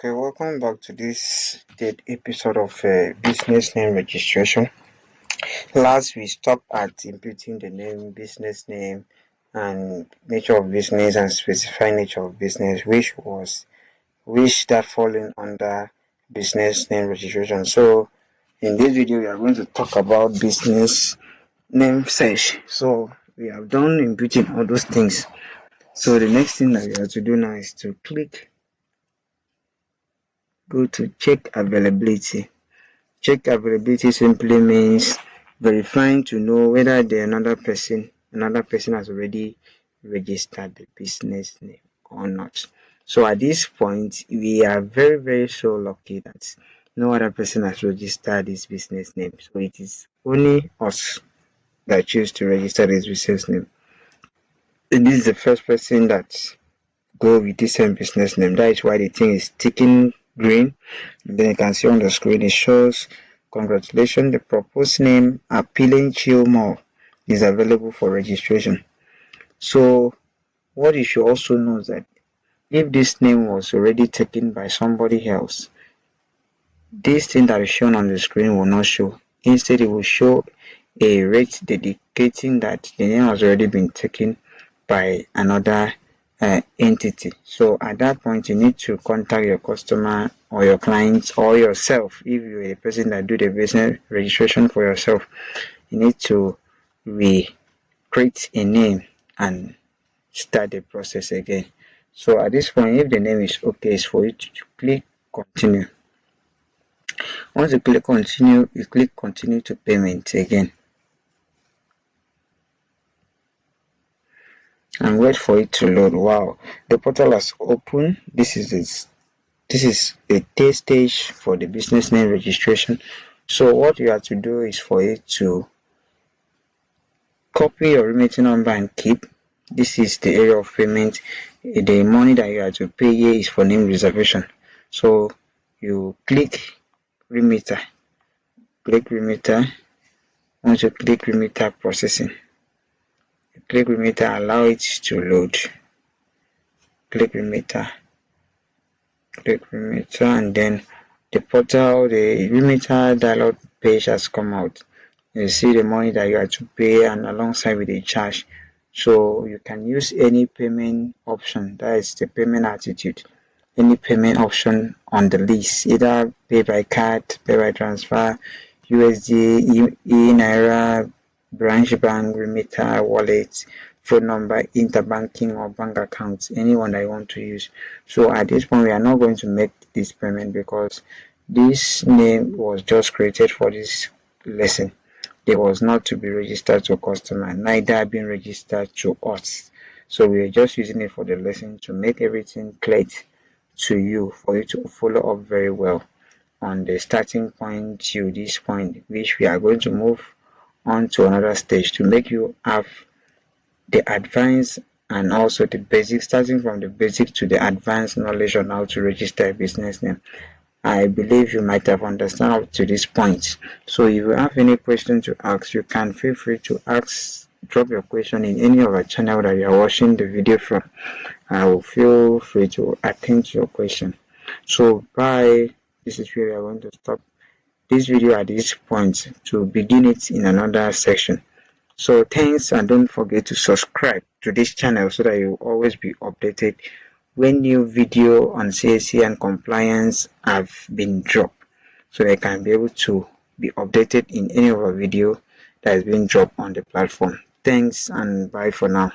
Okay, welcome back to this third episode of business name registration. Last, we stopped at inputting the name, business name, and nature of business and specifying nature of business, which that falling under business name registration. So, in this video, we are going to talk about business name search. So, we have done inputting all those things. So, the next thing that we have to do now is to go to check availability. Check availability simply means verifying to know whether another person has already registered the business name or not. So at this point, we are very so lucky that no other person has registered this business name. So it is only us that choose to register this business name. And this is the first person that go with this same business name. That is why the thing is ticking green. And then you can see on the screen it shows, congratulations, the proposed name Appealing Chill Mall is available for registration. So what you should also know is that if this name was already taken by somebody else, this thing that is shown on the screen will not show. Instead, it will show a rate indicating that the name has already been taken by another entity. So at that point, you need to contact your customer or your clients or yourself. If you're a person that do the business registration for yourself, you need to create a name and start the process again. So at this point, if the name is okay, it's for you to click continue. Once you click continue, you click continue to payment again and wait for it to load. Wow, the portal has opened. This is a test stage for the business name registration. So what you have to do is for it to copy your remitting number and keep. This is the area of payment. The money that you have to pay here is for name reservation. So you click remitter. Once you click remitter processing, click remitter, allow it to load. Click remitter, and then the portal, the remitter dialog page has come out. You see the money that you have to pay and alongside with the charge. So you can use any payment option, that is the payment attitude, any payment option on the list, either pay by card, pay by transfer, USD, Naira, branch bank, remitter, wallet, phone number, interbanking or bank accounts, anyone that you want to use. So at this point, we are not going to make this payment because this name was just created for this lesson. It was not to be registered to a customer, neither being registered to us. So we are just using it for the lesson to make everything clear to you, for you to follow up very well on the starting point to this point, which we are going to move on to another stage to make you have the advanced and also the basic, starting from the basic to the advanced knowledge on how to register a business name. I believe you might have understood up to this point. So if you have any question to ask, you can feel free to drop your question in any of our channel that you are watching the video from. I will feel free to attend to your question. So bye. This is where we are going to stop this video at this point to begin it in another section. So thanks, and don't forget to subscribe to this channel so that you will always be updated when new video on CAC and compliance have been dropped, so they can be able to be updated in any of our video that has been dropped on the platform. Thanks and bye for now.